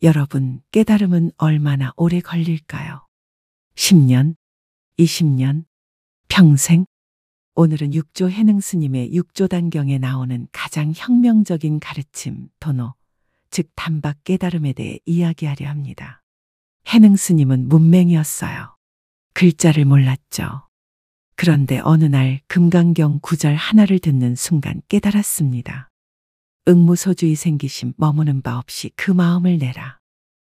여러분, 깨달음은 얼마나 오래 걸릴까요? 10년, 20년, 평생? 오늘은 육조 해능 스님의 육조단경에 나오는 가장 혁명적인 가르침, 도노, 즉 단박 깨달음에 대해 이야기하려 합니다. 해능 스님은 문맹이었어요. 글자를 몰랐죠. 그런데 어느 날 금강경 구절 하나를 듣는 순간 깨달았습니다. 응무소주의 생기심 머무는 바 없이 그 마음을 내라.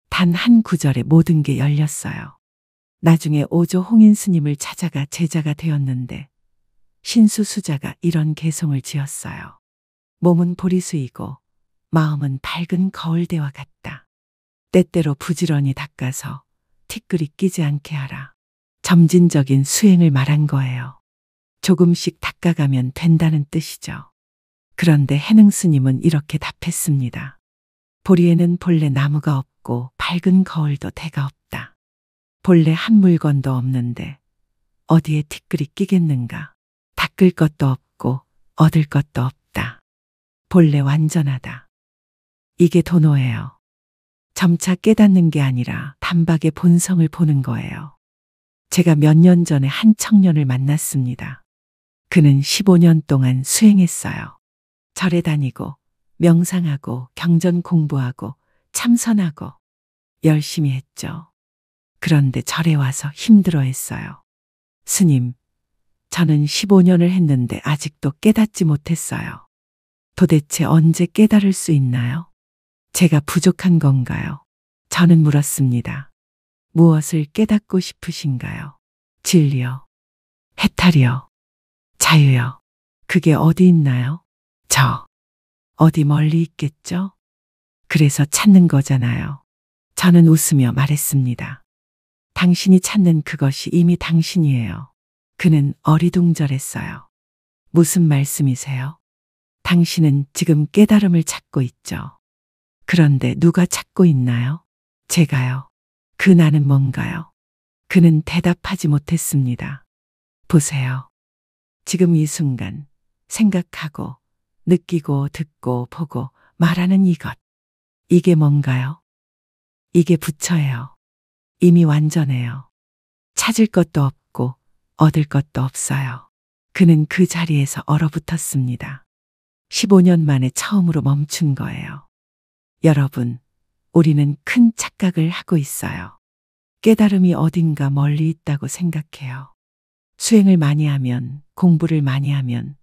단 한 구절에 모든 게 열렸어요. 나중에 오조 홍인 스님을 찾아가 제자가 되었는데 신수수자가 이런 개송을 지었어요. 몸은 보리수이고 마음은 밝은 거울대와 같다. 때때로 부지런히 닦아서 티끌이 끼지 않게 하라. 점진적인 수행을 말한 거예요. 조금씩 닦아가면 된다는 뜻이죠. 그런데 해능 스님은 이렇게 답했습니다. 보리에는 본래 나무가 없고 밝은 거울도 대가 없다. 본래 한 물건도 없는데 어디에 티끌이 끼겠는가. 닦을 것도 없고 얻을 것도 없다. 본래 완전하다. 이게 도노예요. 점차 깨닫는 게 아니라 단박에 본성을 보는 거예요. 제가 몇 년 전에 한 청년을 만났습니다. 그는 15년 동안 수행했어요. 절에 다니고 명상하고 경전 공부하고 참선하고 열심히 했죠. 그런데 절에 와서 힘들어했어요. 스님, 저는 15년을 했는데 아직도 깨닫지 못했어요. 도대체 언제 깨달을 수 있나요? 제가 부족한 건가요? 저는 물었습니다. 무엇을 깨닫고 싶으신가요? 진리요? 해탈이요? 자유요? 그게 어디 있나요? 어디 멀리 있겠죠? 그래서 찾는 거잖아요. 저는 웃으며 말했습니다. 당신이 찾는 그것이 이미 당신이에요. 그는 어리둥절했어요. 무슨 말씀이세요? 당신은 지금 깨달음을 찾고 있죠. 그런데 누가 찾고 있나요? 제가요. 그 나는 뭔가요? 그는 대답하지 못했습니다. 보세요. 지금 이 순간 생각하고 느끼고 듣고 보고 말하는 이것. 이게 뭔가요? 이게 부처예요. 이미 완전해요. 찾을 것도 없고 얻을 것도 없어요. 그는 그 자리에서 얼어붙었습니다. 15년 만에 처음으로 멈춘 거예요. 여러분, 우리는 큰 착각을 하고 있어요. 깨달음이 어딘가 멀리 있다고 생각해요. 수행을 많이 하면, 공부를 많이 하면,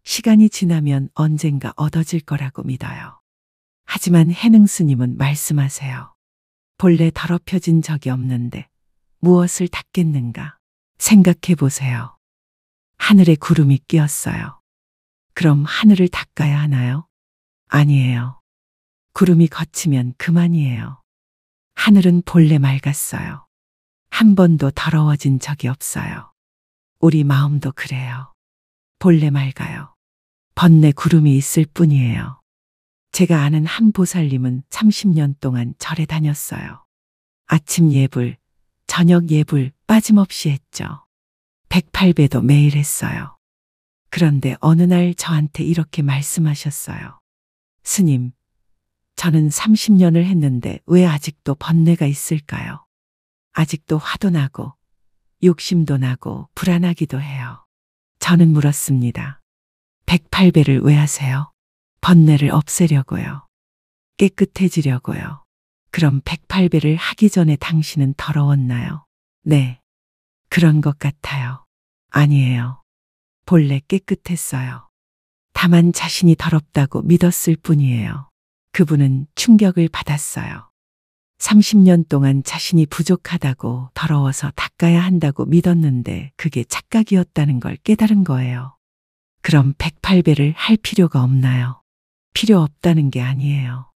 시간이 지나면 언젠가 얻어질 거라고 믿어요. 하지만 해능 스님은 말씀하세요. 본래 더럽혀진 적이 없는데 무엇을 닦겠는가? 생각해 보세요. 하늘에 구름이 끼었어요. 그럼 하늘을 닦아야 하나요? 아니에요. 구름이 걷히면 그만이에요. 하늘은 본래 맑았어요. 한 번도 더러워진 적이 없어요. 우리 마음도 그래요. 본래 맑아요. 번뇌 구름이 있을 뿐이에요. 제가 아는 한 보살님은 30년 동안 절에 다녔어요. 아침 예불, 저녁 예불 빠짐없이 했죠. 108배도 매일 했어요. 그런데 어느 날 저한테 이렇게 말씀하셨어요. 스님, 저는 30년을 했는데 왜 아직도 번뇌가 있을까요? 아직도 화도 나고 욕심도 나고 불안하기도 해요. 저는 물었습니다. 108배를 왜 하세요? 번뇌를 없애려고요. 깨끗해지려고요. 그럼 108배를 하기 전에 당신은 더러웠나요? 네, 그런 것 같아요. 아니에요. 본래 깨끗했어요. 다만 자신이 더럽다고 믿었을 뿐이에요. 그분은 충격을 받았어요. 30년 동안 자신이 부족하다고 더러워서 닦아야 한다고 믿었는데 그게 착각이었다는 걸 깨달은 거예요. 그럼 108배를 할 필요가 없나요? 필요 없다는 게 아니에요.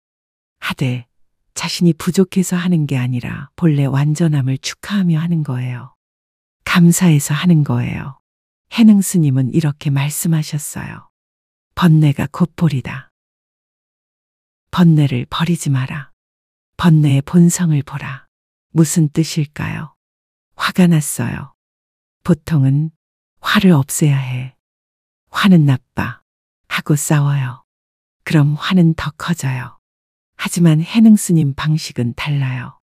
하되 자신이 부족해서 하는 게 아니라 본래 완전함을 축하하며 하는 거예요. 감사해서 하는 거예요. 해능 스님은 이렇게 말씀하셨어요. 번뇌가 곧 보리다. 번뇌를 버리지 마라. 번뇌의 본성을 보라. 무슨 뜻일까요? 화가 났어요. 보통은 화를 없애야 해. 화는 나빠 하고 싸워요. 그럼 화는 더 커져요. 하지만 해능 스님 방식은 달라요.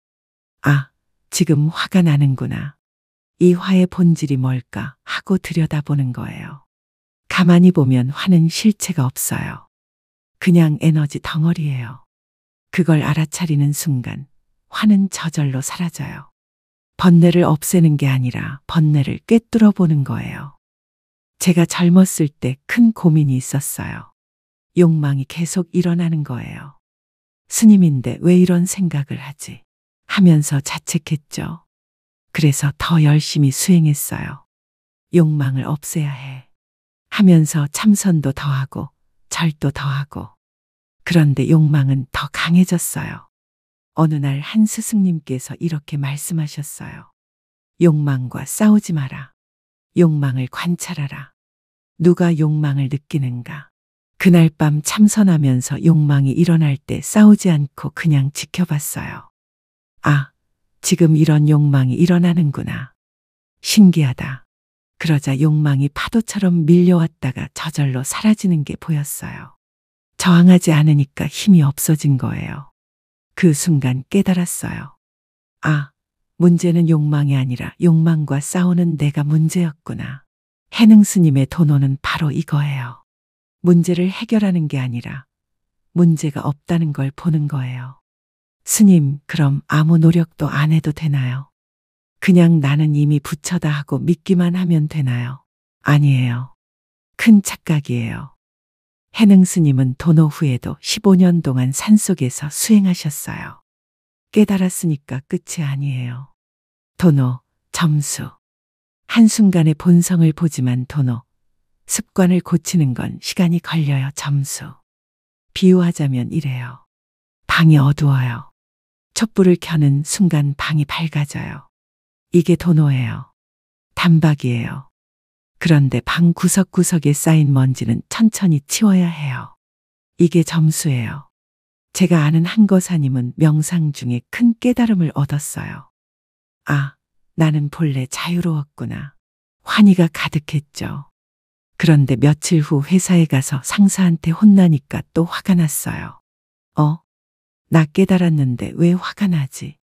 아, 지금 화가 나는구나. 이 화의 본질이 뭘까 하고 들여다보는 거예요. 가만히 보면 화는 실체가 없어요. 그냥 에너지 덩어리예요. 그걸 알아차리는 순간 화는 저절로 사라져요. 번뇌를 없애는 게 아니라 번뇌를 꿰뚫어 보는 거예요. 제가 젊었을 때 큰 고민이 있었어요. 욕망이 계속 일어나는 거예요. 스님인데 왜 이런 생각을 하지? 하면서 자책했죠. 그래서 더 열심히 수행했어요. 욕망을 없애야 해. 하면서 참선도 더하고 절도 더하고. 그런데 욕망은 더 강해졌어요. 어느 날 한 스승님께서 이렇게 말씀하셨어요. 욕망과 싸우지 마라. 욕망을 관찰하라. 누가 욕망을 느끼는가? 그날 밤 참선하면서 욕망이 일어날 때 싸우지 않고 그냥 지켜봤어요. 아, 지금 이런 욕망이 일어나는구나. 신기하다. 그러자 욕망이 파도처럼 밀려왔다가 저절로 사라지는 게 보였어요. 저항하지 않으니까 힘이 없어진 거예요. 그 순간 깨달았어요. 아, 문제는 욕망이 아니라 욕망과 싸우는 내가 문제였구나. 해능 스님의 도노는 바로 이거예요. 문제를 해결하는 게 아니라 문제가 없다는 걸 보는 거예요. 스님, 그럼 아무 노력도 안 해도 되나요? 그냥 나는 이미 부처다 하고 믿기만 하면 되나요? 아니에요. 큰 착각이에요. 해능 스님은 도노 후에도 15년 동안 산속에서 수행하셨어요. 깨달았으니까 끝이 아니에요. 도노, 점수. 한순간의 본성을 보지만 도노, 습관을 고치는 건 시간이 걸려요. 점수. 비유하자면 이래요. 방이 어두워요. 촛불을 켜는 순간 방이 밝아져요. 이게 도노예요. 단박이에요. 그런데 방 구석구석에 쌓인 먼지는 천천히 치워야 해요. 이게 점수예요. 제가 아는 한거사님은 명상 중에 큰 깨달음을 얻었어요. 아, 나는 본래 자유로웠구나. 환희가 가득했죠. 그런데 며칠 후 회사에 가서 상사한테 혼나니까 또 화가 났어요. 나 깨달았는데 왜 화가 나지?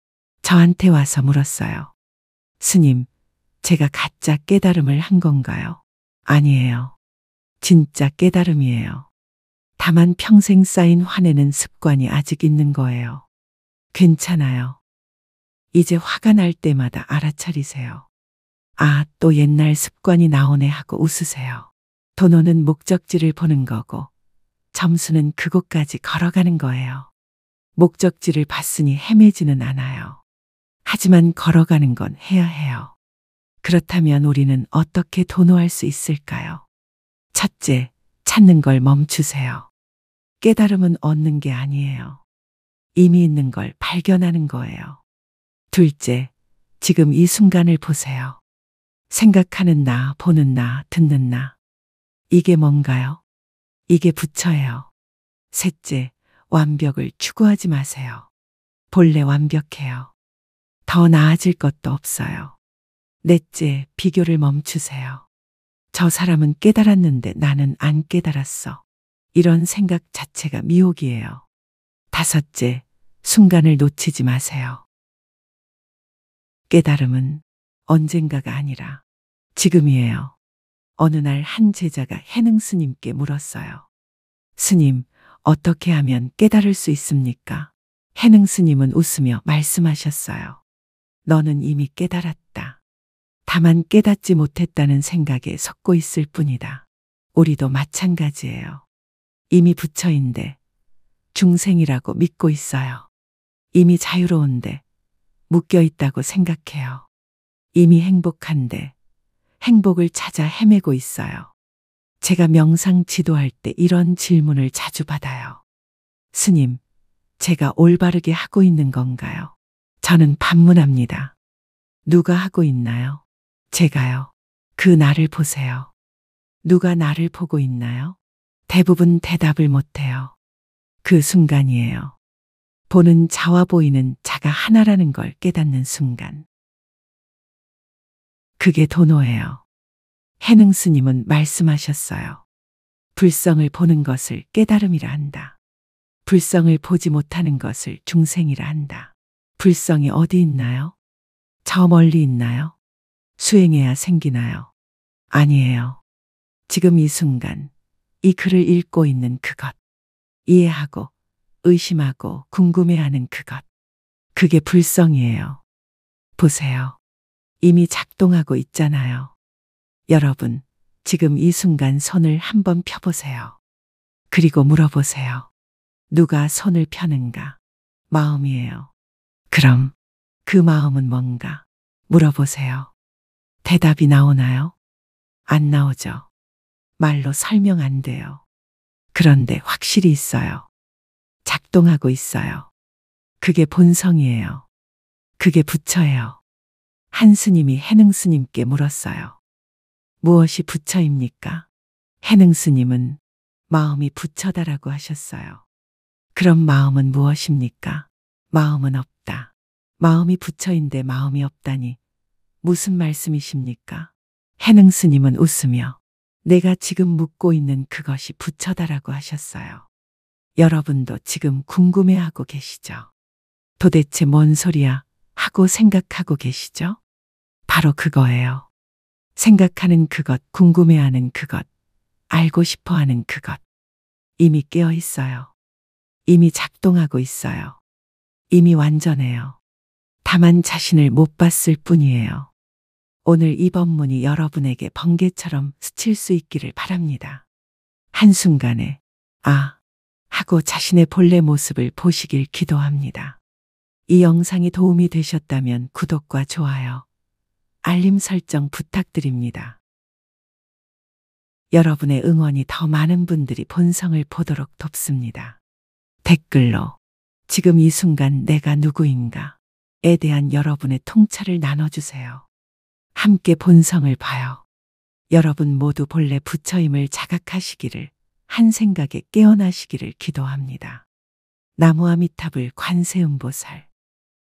저한테 와서 물었어요. 스님, 제가 가짜 깨달음을 한 건가요? 아니에요. 진짜 깨달음이에요. 다만 평생 쌓인 화내는 습관이 아직 있는 거예요. 괜찮아요. 이제 화가 날 때마다 알아차리세요. 아, 또 옛날 습관이 나오네 하고 웃으세요. 도노는 목적지를 보는 거고 점수는 그곳까지 걸어가는 거예요. 목적지를 봤으니 헤매지는 않아요. 하지만 걸어가는 건 해야 해요. 그렇다면 우리는 어떻게 도노할 수 있을까요? 첫째, 찾는 걸 멈추세요. 깨달음은 얻는 게 아니에요. 이미 있는 걸 발견하는 거예요. 둘째, 지금 이 순간을 보세요. 생각하는 나, 보는 나, 듣는 나. 이게 뭔가요? 이게 부처예요. 셋째, 완벽을 추구하지 마세요. 본래 완벽해요. 더 나아질 것도 없어요. 넷째, 비교를 멈추세요. 저 사람은 깨달았는데 나는 안 깨달았어. 이런 생각 자체가 미혹이에요. 다섯째, 순간을 놓치지 마세요. 깨달음은 언젠가가 아니라 지금이에요. 어느 날 한 제자가 해능 스님께 물었어요. 스님, 어떻게 하면 깨달을 수 있습니까? 해능 스님은 웃으며 말씀하셨어요. 너는 이미 깨달았다. 다만 깨닫지 못했다는 생각에 섞고 있을 뿐이다. 우리도 마찬가지예요. 이미 부처인데 중생이라고 믿고 있어요. 이미 자유로운데 묶여 있다고 생각해요. 이미 행복한데 행복을 찾아 헤매고 있어요. 제가 명상 지도할 때 이런 질문을 자주 받아요. 스님, 제가 올바르게 하고 있는 건가요? 저는 반문합니다. 누가 하고 있나요? 제가요. 그 나를 보세요. 누가 나를 보고 있나요? 대부분 대답을 못해요. 그 순간이에요. 보는 자와 보이는 자가 하나라는 걸 깨닫는 순간. 그게 도노예요. 해능 스님은 말씀하셨어요. 불성을 보는 것을 깨달음이라 한다. 불성을 보지 못하는 것을 중생이라 한다. 불성이 어디 있나요? 저 멀리 있나요? 수행해야 생기나요? 아니에요. 지금 이 순간 이 글을 읽고 있는 그것, 이해하고 의심하고 궁금해하는 그것, 그게 불성이에요. 보세요. 이미 작동하고 있잖아요. 여러분, 지금 이 순간 손을 한번 펴보세요. 그리고 물어보세요. 누가 손을 펴는가? 마음이에요. 그럼 그 마음은 뭔가? 물어보세요. 대답이 나오나요? 안 나오죠. 말로 설명 안 돼요. 그런데 확실히 있어요. 작동하고 있어요. 그게 본성이에요. 그게 부처예요. 한 스님이 해능 스님께 물었어요. 무엇이 부처입니까? 해능 스님은 마음이 부처다라고 하셨어요. 그럼 마음은 무엇입니까? 마음은 없다. 마음이 부처인데 마음이 없다니 무슨 말씀이십니까? 해능 스님은 웃으며 내가 지금 묻고 있는 그것이 부처다라고 하셨어요. 여러분도 지금 궁금해하고 계시죠? 도대체 뭔 소리야 하고 생각하고 계시죠? 바로 그거예요. 생각하는 그것, 궁금해하는 그것, 알고 싶어 하는 그것. 이미 깨어 있어요. 이미 작동하고 있어요. 이미 완전해요. 다만 자신을 못 봤을 뿐이에요. 오늘 이 법문이 여러분에게 번개처럼 스칠 수 있기를 바랍니다. 한순간에 아 하고 자신의 본래 모습을 보시길 기도합니다. 이 영상이 도움이 되셨다면 구독과 좋아요, 알림 설정 부탁드립니다. 여러분의 응원이 더 많은 분들이 본성을 보도록 돕습니다. 댓글로 지금 이 순간 내가 누구인가에 대한 여러분의 통찰을 나눠주세요. 함께 본성을 봐요. 여러분 모두 본래 부처임을 자각하시기를, 한 생각에 깨어나시기를 기도합니다. 나무아미타불 관세음보살.